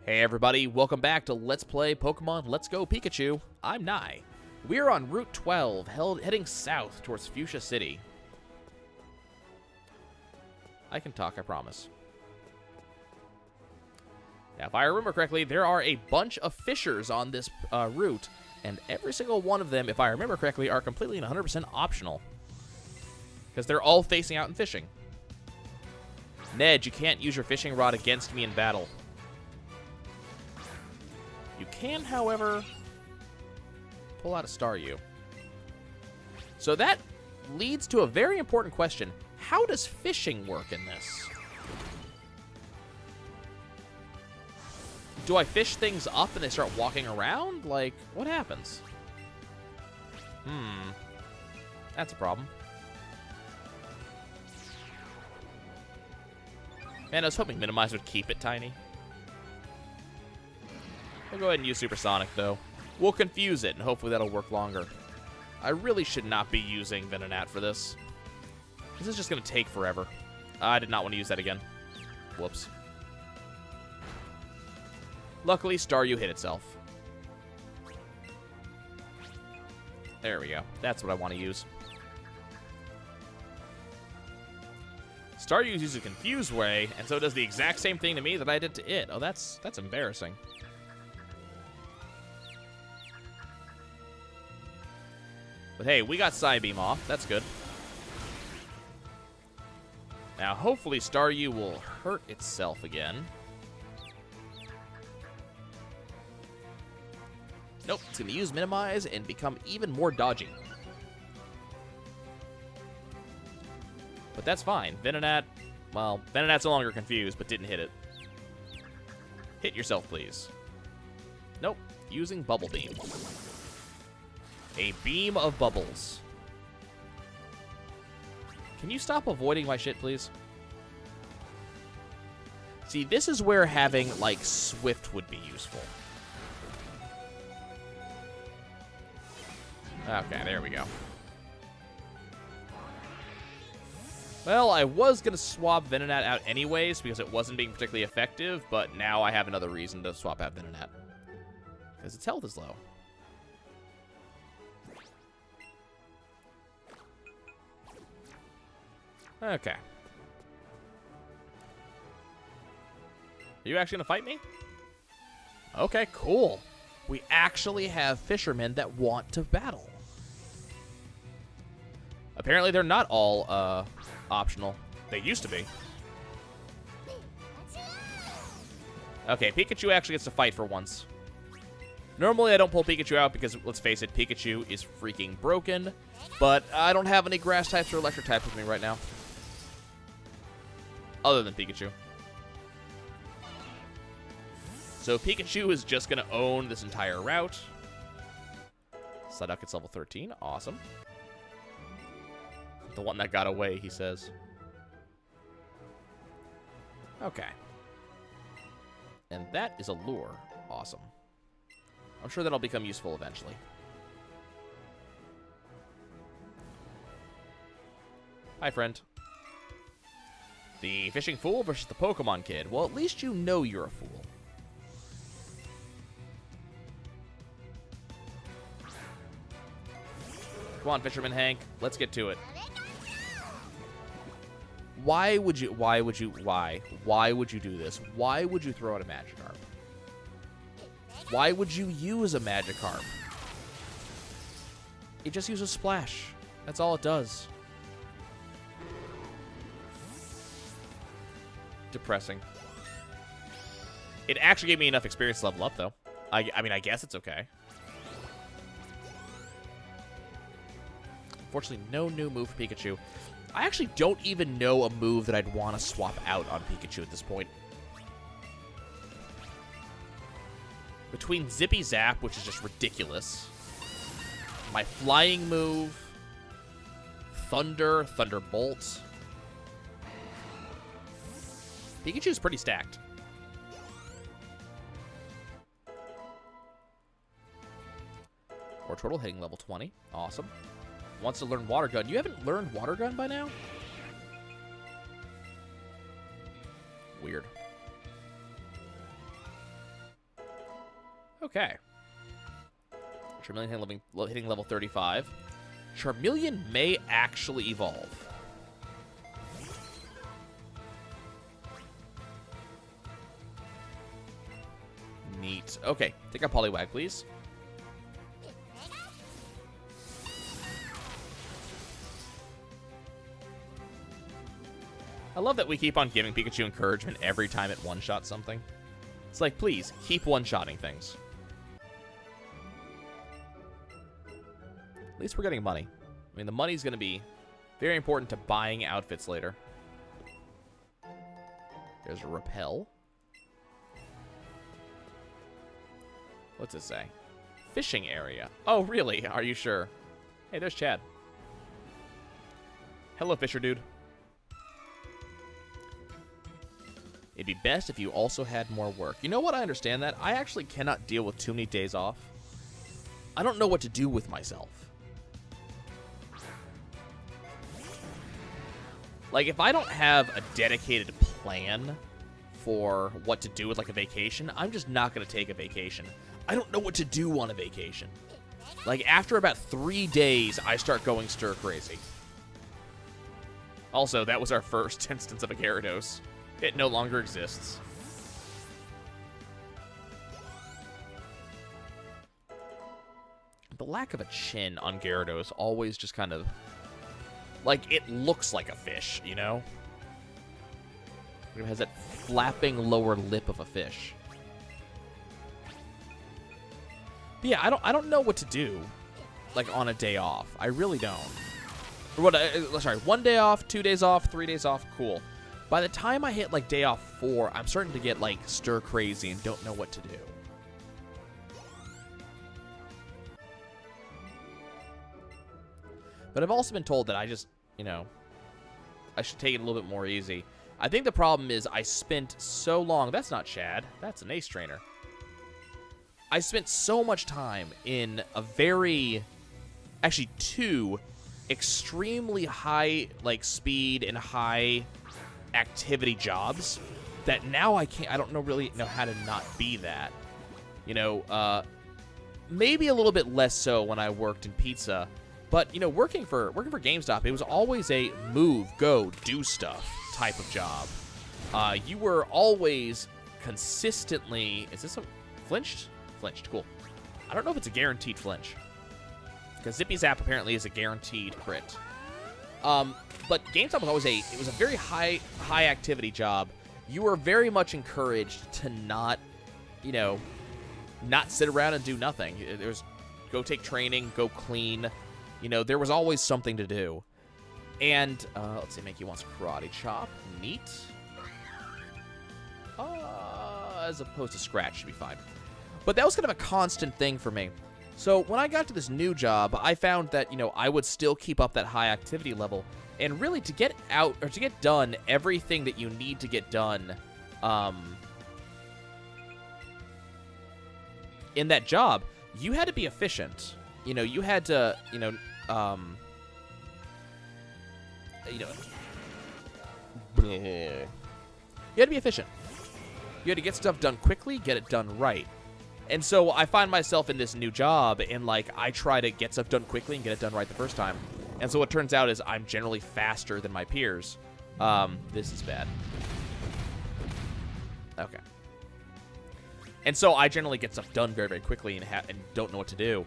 Hey everybody, welcome back to Let's Play Pokemon Let's Go Pikachu. I'm Nai. We're on Route 12, heading south towards Fuchsia City. I can talk, I promise. Now, if I remember correctly, there are a bunch of fishers on this route, and every single one of them, if I remember correctly, are completely and 100% optional. Because they're all facing out and fishing. Ned, you can't use your fishing rod against me in battle. You can, however, pull out a Staryu. So that leads to a very important question. How does fishing work in this? Do I fish things up and they start walking around? Like, what happens? That's a problem. Man, I was hoping Minimize would keep it tiny. We'll go ahead and use Supersonic, though. We'll confuse it, and hopefully that'll work longer. I really should not be using Venonat for this. This is just going to take forever. I did not want to use that again. Whoops. Luckily, Staryu hit itself. There we go. That's what I want to use. Staryu uses a confused way, and so it does the exact same thing to me that I did to it. Oh, that's embarrassing. But hey, we got Psybeam off. That's good. Now, hopefully Staryu will hurt itself again. Nope, it's going to use Minimize and become even more dodgy. But that's fine. Venonat, well, Venonat's no longer confused, but didn't hit it. Hit yourself, please. Nope, using Bubble Beam. A beam of bubbles. Can you stop avoiding my shit, please? See, this is where having, like, Swift would be useful. Okay, there we go. Well, I was going to swap Venonat out anyways because it wasn't being particularly effective, but now I have another reason to swap out Venonat. Because its health is low. Okay. Are you actually going to fight me? Okay, cool. We actually have fishermen that want to battle. Apparently, they're not all optional. They used to be. Okay, Pikachu actually gets to fight for once. Normally, I don't pull Pikachu out because, let's face it, Pikachu is freaking broken. But I don't have any grass types or electric types with me right now. Other than Pikachu. So Pikachu is just going to own this entire route. Psyduck gets level 13. Awesome. The one that got away, he says. Okay. And that is a lure. Awesome. I'm sure that'll become useful eventually. Hi, friend. The fishing fool versus the Pokemon kid. Well, at least you know you're a fool. Come on, Fisherman Hank. Let's get to it. Why would you do this? Why would you throw out a Magikarp? Why would you use a Magikarp? It just uses Splash. That's all it does. Depressing. It actually gave me enough experience to level up, though. I mean, I guess it's okay. Unfortunately, no new move for Pikachu. I actually don't even know a move that I'd want to swap out on Pikachu at this point. Between Zippy Zap, which is just ridiculous, my flying move, Thunder, Thunderbolt. Pikachu's pretty stacked. Or Turtle hitting level 20. Awesome. Wants to learn Water Gun. You haven't learned Water Gun by now? Weird. Okay. Charmeleon hitting level 35. Charmeleon may actually evolve. Neat. Okay, take a Poliwag, please. I love that we keep on giving Pikachu encouragement every time it one-shots something. It's like, please, keep one-shotting things. At least we're getting money. I mean, the money's going to be very important to buying outfits later. There's a repel. What's it say? Fishing area. Oh, really? Are you sure? Hey, there's Chad. Hello, Fisher Dude. It'd be best if you also had more work. You know what? I understand that. I actually cannot deal with too many days off. I don't know what to do with myself. Like, if I don't have a dedicated plan for what to do with, like, a vacation, I'm just not going to take a vacation. I don't know what to do on a vacation. Like, after about 3 days, I start going stir-crazy. Also, that was our first instance of a Gyarados. It no longer exists. The lack of a chin on Gyarados always just kind of... like, it looks like a fish, you know? It has that flapping lower lip of a fish. But yeah, I don't know what to do, like, on a day off. I really don't. Or what? Sorry, 1 day off, 2 days off, 3 days off, cool. By the time I hit, like, day off 4, I'm starting to get, like, stir-crazy and don't know what to do. But I've also been told that I just, you know, I should take it a little bit more easy. I think the problem is I spent so long... That's not Chad. That's an Ace Trainer. I spent so much time in a very... actually, 2 extremely high, like, speed and high... activity jobs that now I don't really know how to not be that. You know, maybe a little bit less so when I worked in pizza, but, you know, working for GameStop, it was always a move, go, do stuff type of job. You were always consistently... Is this a flinched? Flinched, cool. I don't know if it's a guaranteed flinch, because Zippy Zap apparently is a guaranteed crit. But GameStop was always it was a very high activity job. You were very much encouraged to not, you know, not sit around and do nothing. There was go take training, go clean. You know, there was always something to do. And, let's see, Mankey wants Karate Chop. Neat. As opposed to Scratch, should be fine. But that was kind of a constant thing for me. So when I got to this new job, I found that, you know, I would still keep up that high activity level. And really, to get out, or to get done everything that you need to get done in that job, you had to be efficient. You know, you had to, you had to be efficient. You had to get stuff done quickly, get it done right. And so I find myself in this new job, and, like, I try to get stuff done quickly and get it done right the first time. And so what turns out is I'm generally faster than my peers. This is bad. Okay. And so I generally get stuff done very, very quickly and don't know what to do.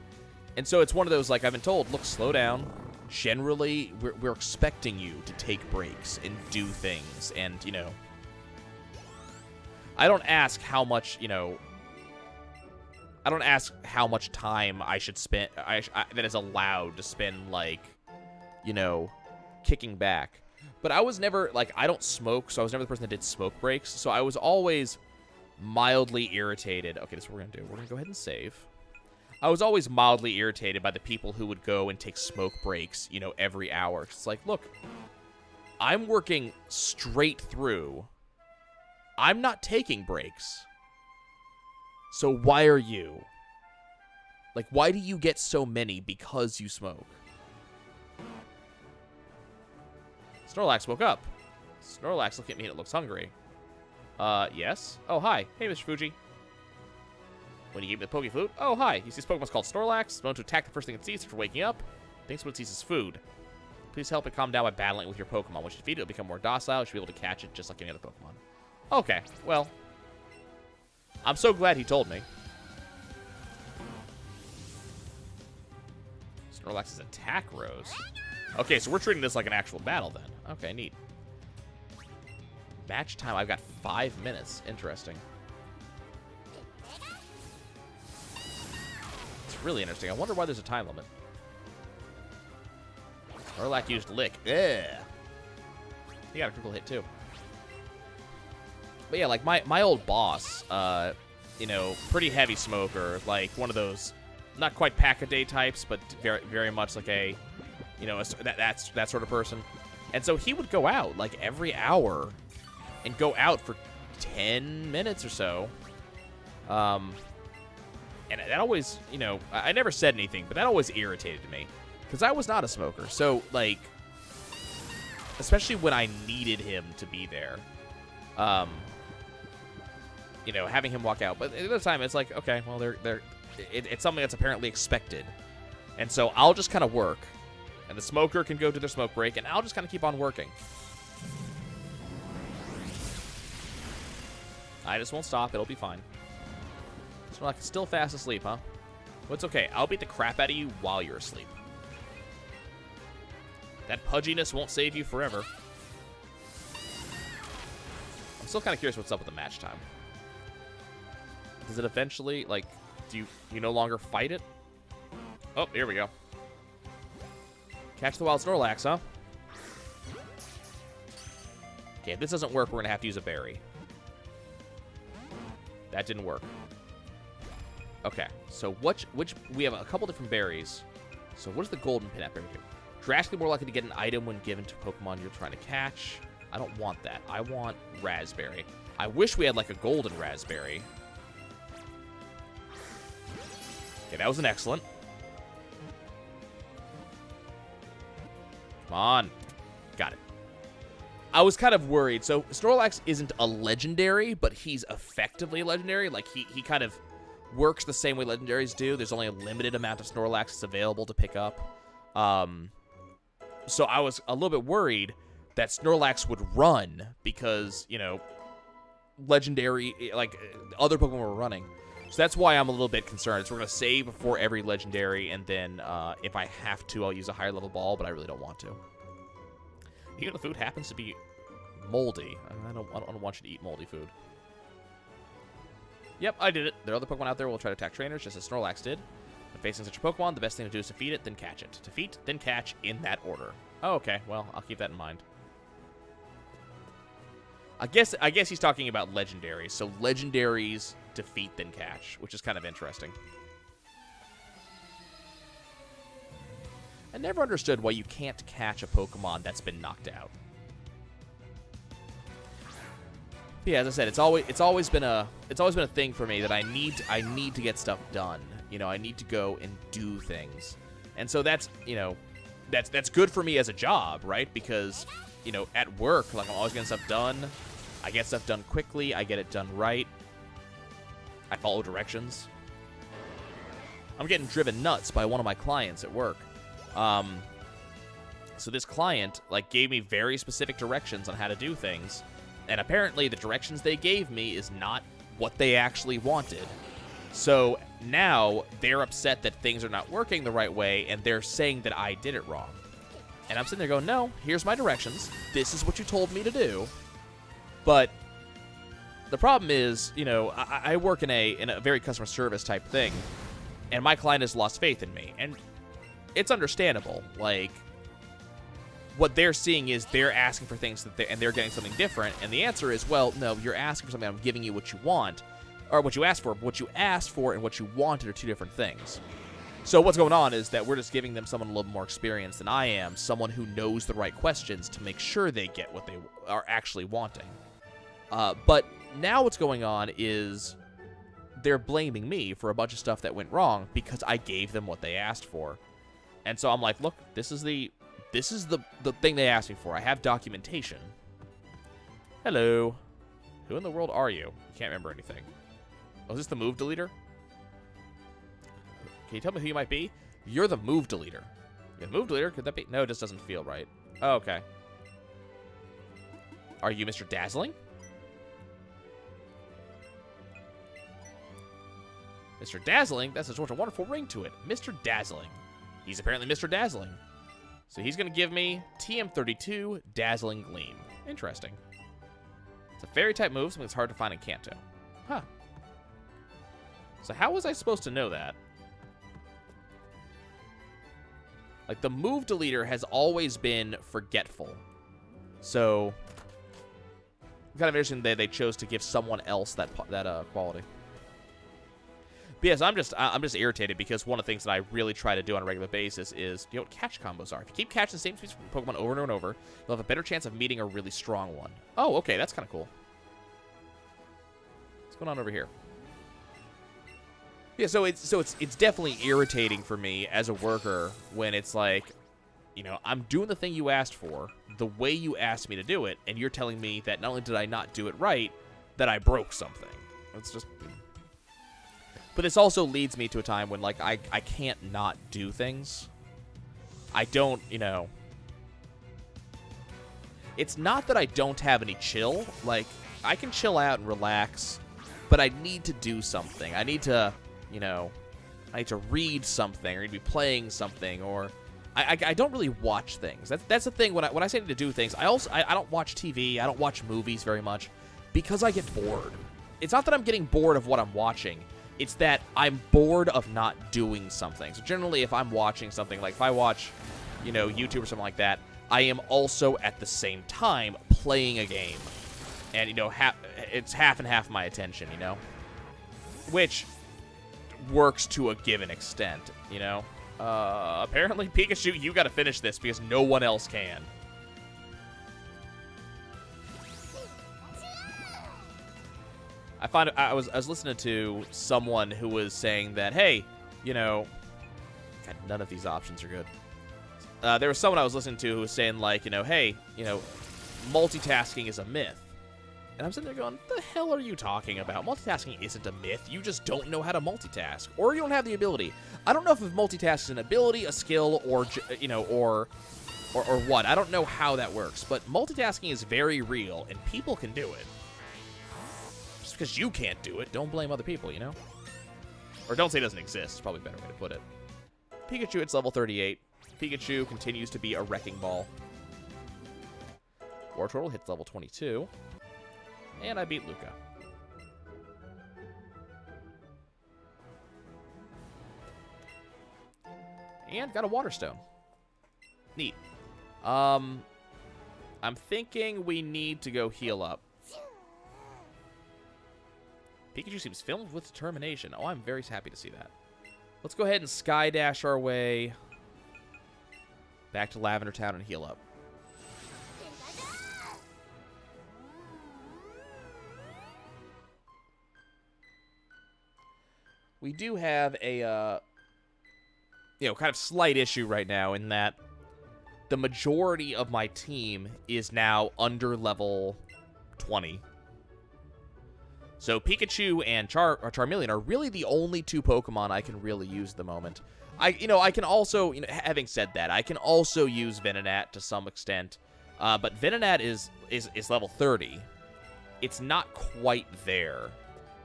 And so it's one of those, like, I've been told, look, slow down. Generally, we're expecting you to take breaks and do things. And, you know, I don't ask how much, you know... I don't ask how much time I should spend, that is allowed to spend, like, you know, kicking back. But I was never, like, I don't smoke, so I was never the person that did smoke breaks. So I was always mildly irritated. Okay, this is what we're going to do. We're going to go ahead and save. I was always mildly irritated by the people who would go and take smoke breaks, you know, every hour. It's like, look, I'm working straight through. I'm not taking breaks. So why are you? Like, why do you get so many because you smoke? Snorlax woke up. Snorlax looking at me and it looks hungry. Yes? Oh, hi. Hey, Mr. Fuji. When you give it the Poke Flute, oh, hi. He sees Pokemon's called Snorlax. Known to attack the first thing it sees after waking up. Thinks when it sees is food. Please help it calm down by battling with your Pokemon. Once you defeat it, it'll become more docile. You should be able to catch it just like any other Pokemon. Okay, well. I'm so glad he told me. Snorlax's attack rose. Okay, so we're treating this like an actual battle then. Okay, neat. Match time, I've got 5 minutes. Interesting. It's really interesting. I wonder why there's a time limit. Snorlax used Lick. Yeah. He got a critical hit too. But yeah, like my old boss, you know, pretty heavy smoker, like one of those, not quite pack-a-day types, but very, very much like a, you know, that sort of person. And so he would go out like every hour, and go out for 10 minutes or so. And that always, you know, I never said anything, but that always irritated me. Because I was not a smoker. So, like, especially when I needed him to be there. You know, having him walk out. But at the time, it's like, okay, well, it's something that's apparently expected. And so I'll just kind of work. And the smoker can go to their smoke break, and I'll just kind of keep on working. I just won't stop. It'll be fine. Snorlax is still fast asleep, huh? Well, it's okay. I'll beat the crap out of you while you're asleep. That pudginess won't save you forever. I'm still kind of curious what's up with the match time. Does it eventually, like, do you no longer fight it? Oh, here we go. Catch the wild Snorlax, huh? Okay, if this doesn't work, we're going to have to use a berry. That didn't work. Okay, so which we have a couple different berries. So what does the golden pin berry do? Drastically more likely to get an item when given to Pokemon you're trying to catch. I don't want that. I want raspberry. I wish we had like a golden raspberry. Okay, that was an excellent. Come on. Got it. I was kind of worried. So Snorlax isn't a legendary, but he's effectively a legendary. Like, he kind of works the same way legendaries do. There's only a limited amount of Snorlax that's available to pick up. So I was a little bit worried that Snorlax would run because, you know, legendary, like, other Pokemon were running. So that's why I'm a little bit concerned. So we're going to save before every legendary, and then if I have to, I'll use a higher level ball, but I really don't want to. Even if the food happens to be moldy. I don't want you to eat moldy food. Yep, I did it. There are other Pokemon out there who will try to attack trainers, just as Snorlax did. When facing such a Pokemon, the best thing to do is defeat it, then catch it. Defeat, then catch, in that order. Oh, okay. Well, I'll keep that in mind. I guess he's talking about legendaries. So legendaries defeat, then catch, which is kind of interesting. I never understood why you can't catch a Pokemon that's been knocked out. But yeah, as I said, it's always been a thing for me that I need to get stuff done. You know, I need to go and do things, and so that's, you know, that's good for me as a job, right? Because, you know, at work, like, I'm always getting stuff done. I get stuff done quickly. I get it done right. I follow directions. I'm getting driven nuts by one of my clients at work. So this client, like, gave me very specific directions on how to do things, and apparently the directions they gave me is not what they actually wanted. So now they're upset that things are not working the right way, and they're saying that I did it wrong. And I'm sitting there going, no, here's my directions. This is what you told me to do. But the problem is, you know, I work in a very customer service type thing, and my client has lost faith in me. And it's understandable. Like, what they're seeing is they're asking for things and they're getting something different. And the answer is, well, no, you're asking for something. I'm giving you what you want, or what you asked for. What you asked for and what you wanted are two different things. So what's going on is that we're just giving them someone a little more experienced than I am, someone who knows the right questions to make sure they get what they are actually wanting. But now what's going on is they're blaming me for a bunch of stuff that went wrong because I gave them what they asked for. And so I'm like, look, this is the thing they asked me for. I have documentation. Hello. Who in the world are you? I can't remember anything. Oh, is this the move deleter? Can you tell me who you might be? You're the move deleter. You're the move deleter? Could that be? No, it just doesn't feel right. Oh, okay. Are you Mr. Dazzling? Mr. Dazzling? That's such a wonderful ring to it. Mr. Dazzling. He's apparently Mr. Dazzling. So he's going to give me TM32 Dazzling Gleam. Interesting. It's a fairy-type move, something that's hard to find in Kanto. Huh. So how was I supposed to know that? Like, the move deleter has always been forgetful. So, kind of interesting that they chose to give someone else that quality. But yes, I'm just irritated because one of the things that I really try to do on a regular basis is, you know what catch combos are. If you keep catching the same species from Pokemon over and over and over, you'll have a better chance of meeting a really strong one. Oh, okay, that's kind of cool. What's going on over here? Yeah, so it's definitely irritating for me as a worker when it's like, you know, I'm doing the thing you asked for, the way you asked me to do it, and you're telling me that not only did I not do it right, that I broke something. It's just... But this also leads me to a time when, like, I can't not do things. I don't, you know... It's not that I don't have any chill. Like, I can chill out and relax, but I need to do something. I need to, you know... I need to read something, or I need to be playing something, or... I don't really watch things. That's the thing. When I say I need to do things, I don't watch TV. I don't watch movies very much because I get bored. It's not that I'm getting bored of what I'm watching. It's that I'm bored of not doing something. So generally, if I'm watching something, like if I watch, you know, YouTube or something like that, I am also at the same time playing a game. And, you know, it's half and half my attention, you know? Which works to a given extent, you know? Apparently, Pikachu, you gotta finish this because no one else can. I was listening to someone who was saying that, hey, you know, God, none of these options are good. There was someone I was listening to who was saying, like, you know, hey, you know, multitasking is a myth. And I'm sitting there going, the hell are you talking about? Multitasking isn't a myth. You just don't know how to multitask. Or you don't have the ability. I don't know if multitasking is an ability, a skill, or, you know, or what. I don't know how that works. But multitasking is very real, and people can do it. Just because you can't do it, don't blame other people, you know? Or don't say it doesn't exist. It's probably a better way to put it. Pikachu, it's level 38. Pikachu continues to be a wrecking ball. Wartortle hits level 22. And I beat Luca. And got a Water Stone. Neat. I'm thinking we need to go heal up. Pikachu seems filled with determination. Oh, I'm very happy to see that. Let's go ahead and Sky Dash our way back to Lavender Town and heal up. We do have a, you know, kind of slight issue right now in that the majority of my team is now under level 20. So Pikachu and Charmeleon are really the only two Pokemon I can really use at the moment. I can also, you know, having said that, I can also use Venonat to some extent, but Venonat is level 30. It's not quite there.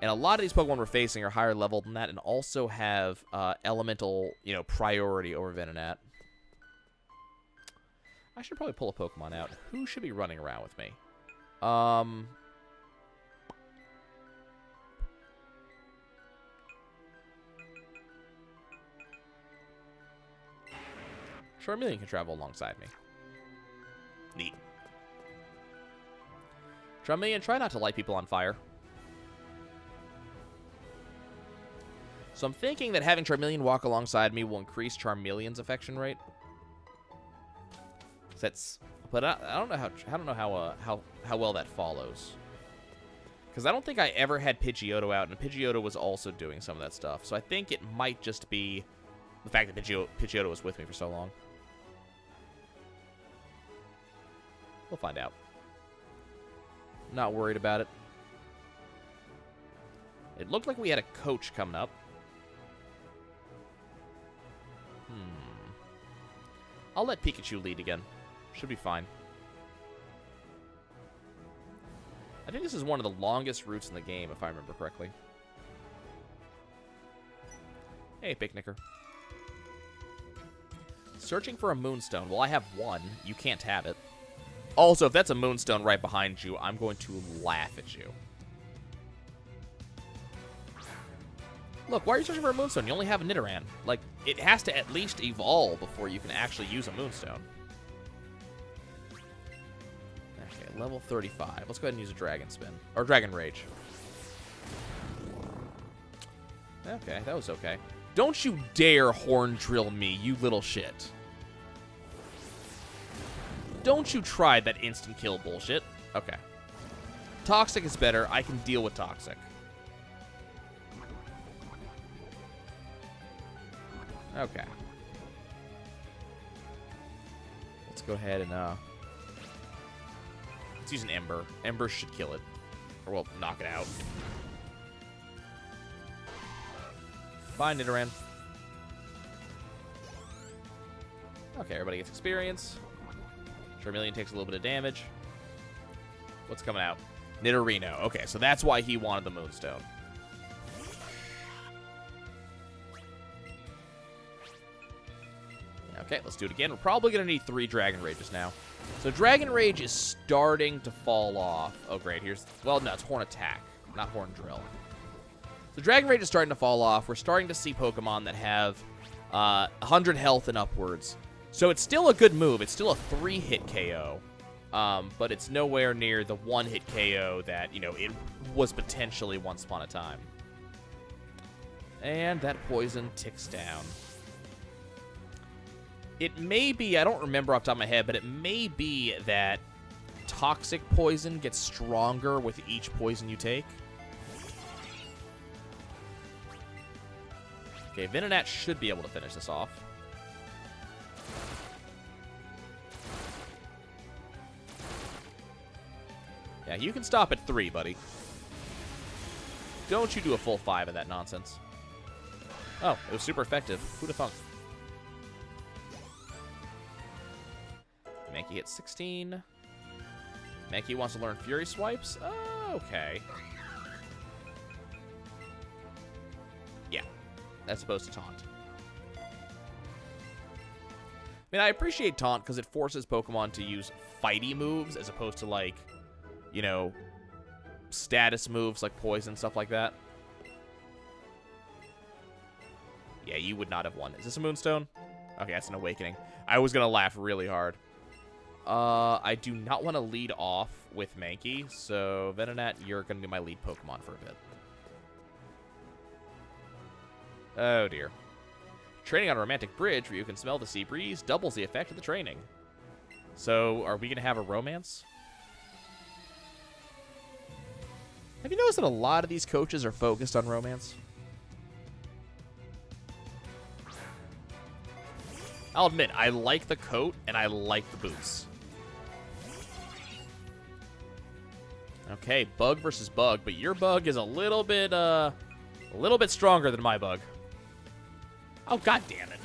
And a lot of these Pokemon we're facing are higher level than that and also have elemental, you know, priority over Venonat. I should probably pull a Pokemon out. Who should be running around with me? Charmeleon can travel alongside me. Neat. Charmeleon, try not to light people on fire. So I'm thinking that having Charmeleon walk alongside me will increase Charmeleon's affection rate. But I don't know how well that follows. Because I don't think I ever had Pidgeotto out, and Pidgeotto was also doing some of that stuff. So I think it might just be the fact that Pidgeotto was with me for so long. We'll find out. Not worried about it. It looked like we had a coach coming up. I'll let Pikachu lead again. Should be fine. I think this is one of the longest routes in the game, if I remember correctly. Hey, Picnicker. Searching for a Moonstone. Well, I have one. You can't have it. Also, if that's a Moonstone right behind you, I'm going to laugh at you. Look, why are you searching for a Moonstone? You only have a Nidoran. Like, it has to at least evolve before you can actually use a Moonstone. Okay, level 35. Let's go ahead and use a Dragon Spin. Or Dragon Rage. Okay, that was okay. Don't you dare Horn Drill me, you little shit. Don't you try that instant kill bullshit. Okay. Toxic is better. I can deal with Toxic. Okay. Let's go ahead and, let's use an Ember. Ember should kill it. Or, well, knock it out. Bye, Nidoran. Okay, everybody gets experience. Charmeleon takes a little bit of damage. What's coming out? Nidorino. Okay, so that's why he wanted the Moonstone. Okay, let's do it again. We're probably going to need 3 Dragon Rages now. So Dragon Rage is starting to fall off. Oh, great. Here's... Well, no, it's Horn Attack, not Horn Drill. So Dragon Rage is starting to fall off. We're starting to see Pokemon that have 100 health and upwards. So it's still a good move. It's still a 3-hit KO. But it's nowhere near the 1-hit KO that, you know, it was potentially once upon a time. And that poison ticks down. It may be, I don't remember off the top of my head, but it may be that toxic poison gets stronger with each poison you take. Okay, Venonat should be able to finish this off. Yeah, you can stop at 3, buddy. Don't you do a full 5 of that nonsense. Oh, it was super effective. Who'da thunk? Mankey hits 16. Mankey wants to learn Fury Swipes? Okay. Yeah, that's supposed to taunt. I mean, I appreciate taunt because it forces Pokemon to use fighty moves as opposed to, like, you know, status moves like poison, stuff like that. Yeah, you would not have won. Is this a Moonstone? Okay, that's an Awakening. I was going to laugh really hard. I do not want to lead off with Mankey, so Venonat, you're going to be my lead Pokemon for a bit. Oh, dear. Training on a romantic bridge where you can smell the sea breeze doubles the effect of the training. So, are we going to have a romance? Have you noticed that a lot of these coaches are focused on romance? I'll admit, I like the coat and I like the boots. Okay, bug versus bug, but your bug is a little bit stronger than my bug. Oh, god damn it.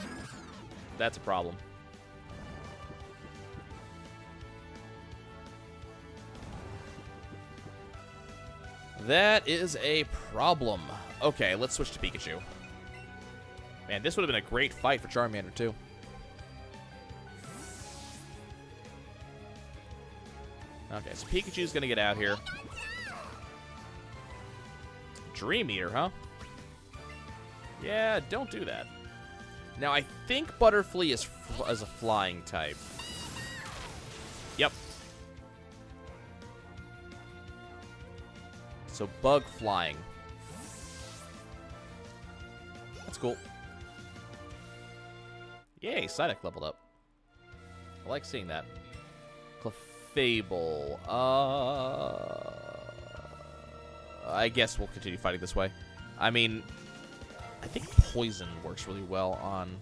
That's a problem. That is a problem. Okay, let's switch to Pikachu. Man, this would have been a great fight for Charmander, too. Okay, so Pikachu's gonna get out here. Dream Eater, huh? Yeah, don't do that. Now, I think Butterfree is as a flying type. Yep. So, Bug flying. That's cool. Yay, Psyduck leveled up. I like seeing that. Clefable. I guess we'll continue fighting this way. I mean, I think Poison works really well on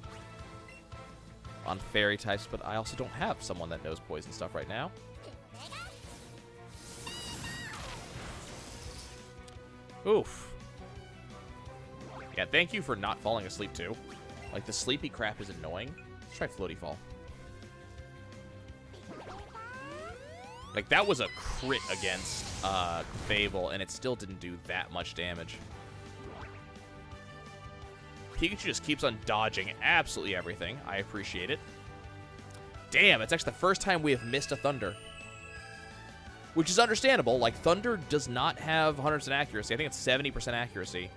Fairy types, but I also don't have someone that knows Poison stuff right now. Oof. Yeah, thank you for not falling asleep, too. Like, the sleepy crap is annoying. Let's try Floaty Fall. Like, that was a crit against Fable, and it still didn't do that much damage. Pikachu just keeps on dodging absolutely everything. I appreciate it. Damn, it's actually the first time we have missed a Thunder. Which is understandable. Like, Thunder does not have 100% accuracy. I think it's 70% accuracy.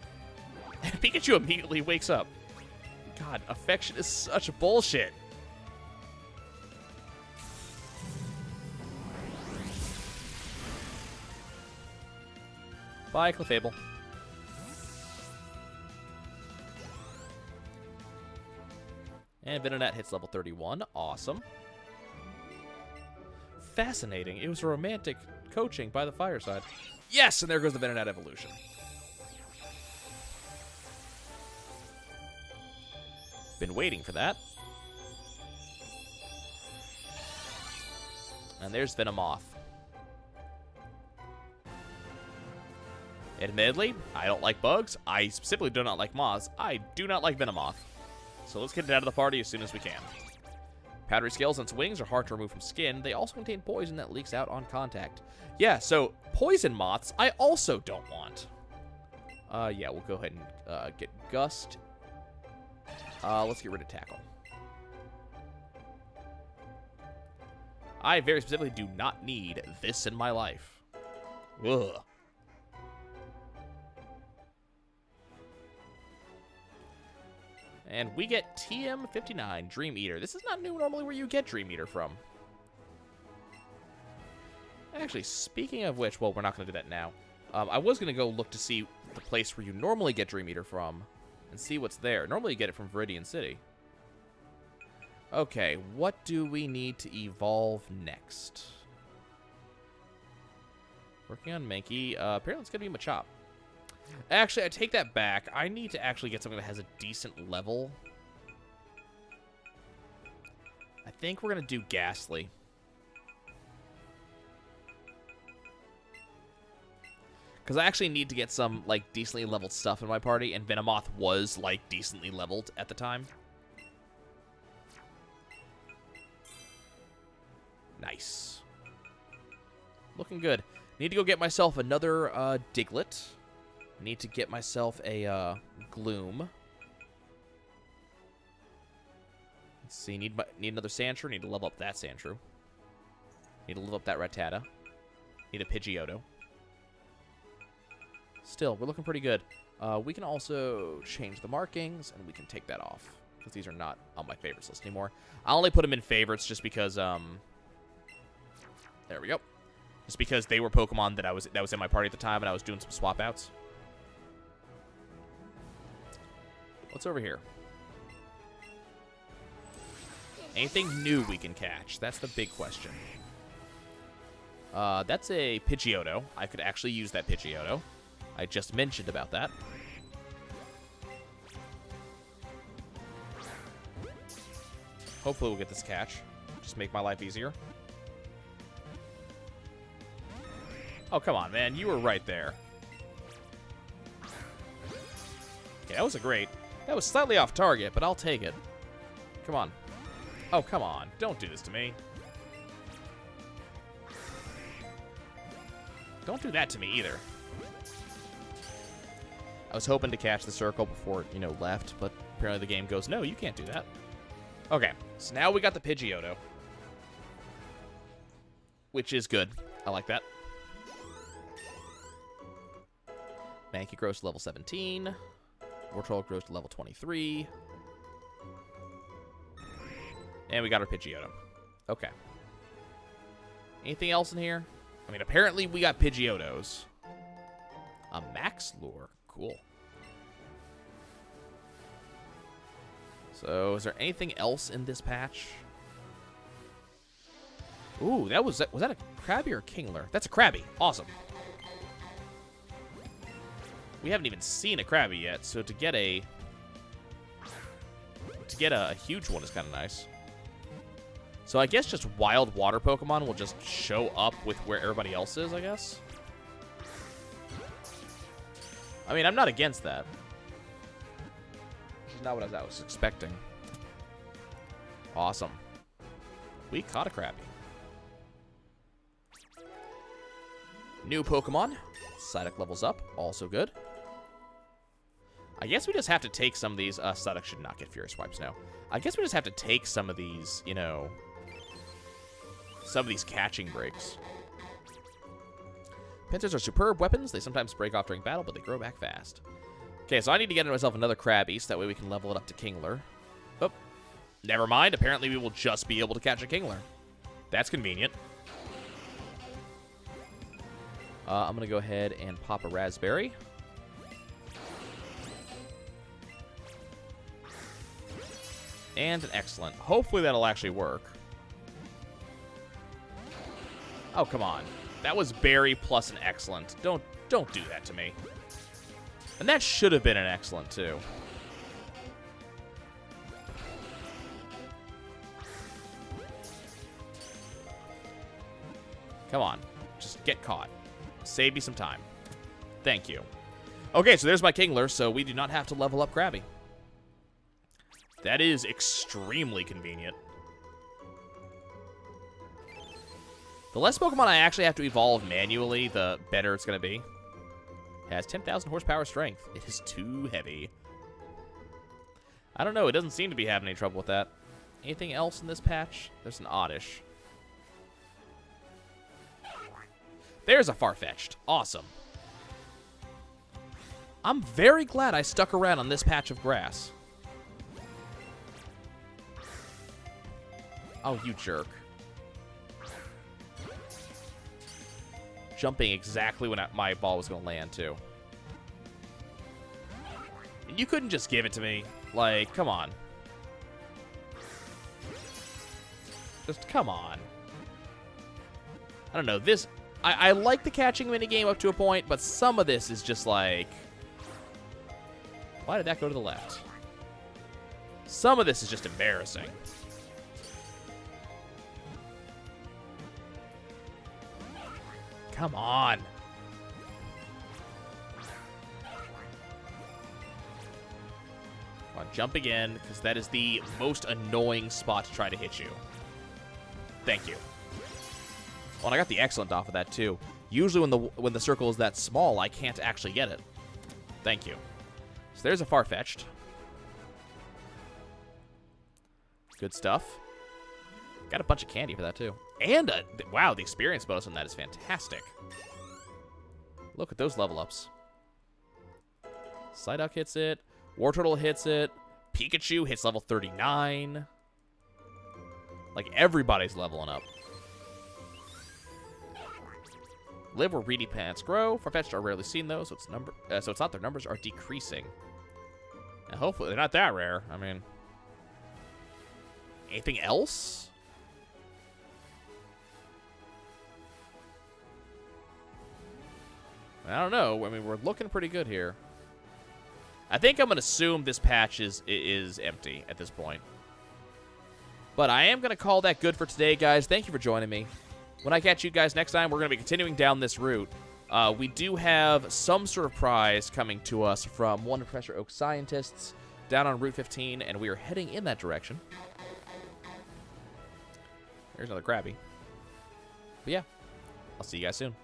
And Pikachu immediately wakes up. God, Affection is such bullshit. Bye, Clefable. And Venonat hits level 31. Awesome. Fascinating. It was a romantic coaching by the fireside. Yes, and there goes the Venonat evolution. Been waiting for that. And there's Venomoth. Admittedly, I don't like bugs. I specifically do not like moths. I do not like Venomoth. So let's get it out of the party as soon as we can. Powdery scales on its wings are hard to remove from skin. They also contain poison that leaks out on contact. Yeah, so poison moths I also don't want. Yeah, we'll go ahead and get Gust. Let's get rid of Tackle. I very specifically do not need this in my life. Ugh. And we get TM59, Dream Eater. This is not normally where you get Dream Eater from. Actually, speaking of which, well, we're not going to do that now. I was going to go look to see the place where you normally get Dream Eater from and see what's there. Normally you get it from Viridian City. Okay, what do we need to evolve next? Working on Mankey. Apparently it's going to be Machop. Actually, I take that back. I need to actually get something that has a decent level. I think we're going to do Ghastly. Because I actually need to get some, like, decently leveled stuff in my party, and Venomoth was, like, decently leveled at the time. Nice. Looking good. Need to go get myself another Diglett. Need to get myself a Gloom. Let's see. Need another Sandshrew. Need to level up that Sandshrew. Need to level up that Rattata. Need a Pidgeotto. Still, we're looking pretty good. We can also change the markings, and we can take that off, because these are not on my favorites list anymore. I only put them in favorites just because, there we go. Just because they were Pokemon that was in my party at the time, and I was doing some swap outs. What's over here? Anything new we can catch? That's the big question. That's a Pidgeotto. I could actually use that Pidgeotto. I just mentioned about that. Hopefully we'll get this catch. Just make my life easier. Oh, come on, man. You were right there. Okay, that was a great... That was slightly off target, but I'll take it. Come on. Oh, come on. Don't do this to me. Don't do that to me either. I was hoping to catch the circle before it, left, but apparently the game goes, no, you can't do that. Okay, so now we got the Pidgeotto. Which is good. I like that. Mankey grows to level 17. Wartortle grows to level 23. And we got our Pidgeotto. Okay. Anything else in here? I mean, apparently we got Pidgeottos. A Max Lure. Cool. So, is there anything else in this patch? Ooh, was that a Krabby or a Kingler? That's a Krabby. Awesome. We haven't even seen a Krabby yet, so to get a huge one is kind of nice. So I guess just wild water Pokemon will just show up with where everybody else is, I guess. I mean, I'm not against that. This is not what I was expecting. Awesome. We caught a Krabby. New Pokemon. Psyduck levels up. Also good. I guess we just have to take some of these. Psyduck should not get Furious Swipes now. I guess we just have to take some of these, you know, some of these catching breaks. Pincers are superb weapons. They sometimes break off during battle, but they grow back fast. Okay, so I need to get myself another Krabby, so that way we can level it up to Kingler. Oh, never mind. Apparently we will just be able to catch a Kingler. That's convenient. I'm going to go ahead and pop a Raspberry. And an Excellent. Hopefully that'll actually work. Oh, come on. That was Berry plus an Excellent. Don't do that to me. And that should have been an Excellent, too. Come on. Just get caught. Save me some time. Thank you. Okay, so there's my Kingler, so we do not have to level up Krabby. That is extremely convenient. The less Pokemon I actually have to evolve manually, the better it's going to be. It has 10,000 horsepower strength. It is too heavy. I don't know. It doesn't seem to be having any trouble with that. Anything else in this patch? There's an Oddish. There's a Farfetch'd. Awesome. I'm very glad I stuck around on this patch of grass. Oh, you jerk. Jumping exactly when my ball was going to land, too. And you couldn't just give it to me. Like, come on. Just come on. I don't know. This... I like the catching minigame up to a point, but some of this is just like... Why did that go to the left? Some of this is just embarrassing. Come on. Come on, jump again, because that is the most annoying spot to try to hit you. Thank you. Well, and I got the Excellent off of that, too. Usually when the circle is that small, I can't actually get it. Thank you. So there's a Farfetch'd. Good stuff. Got a bunch of candy for that, too. And, wow, the experience bonus on that is fantastic. Look at those level ups. Psyduck hits it. Wartortle hits it. Pikachu hits level 39. Like, everybody's leveling up. Live where reedy plants grow. Farfetch'd are rarely seen, though, so it's not their numbers are decreasing. And hopefully they're not that rare. I mean... Anything else? I don't know. I mean, we're looking pretty good here. I think I'm going to assume this patch is empty at this point. But I am going to call that good for today, guys. Thank you for joining me. When I catch you guys next time, we're going to be continuing down this route. We do have some sort of prize coming to us from one of Professor Oak's scientists down on Route 15, and we are heading in that direction. There's another Krabby. But yeah, I'll see you guys soon.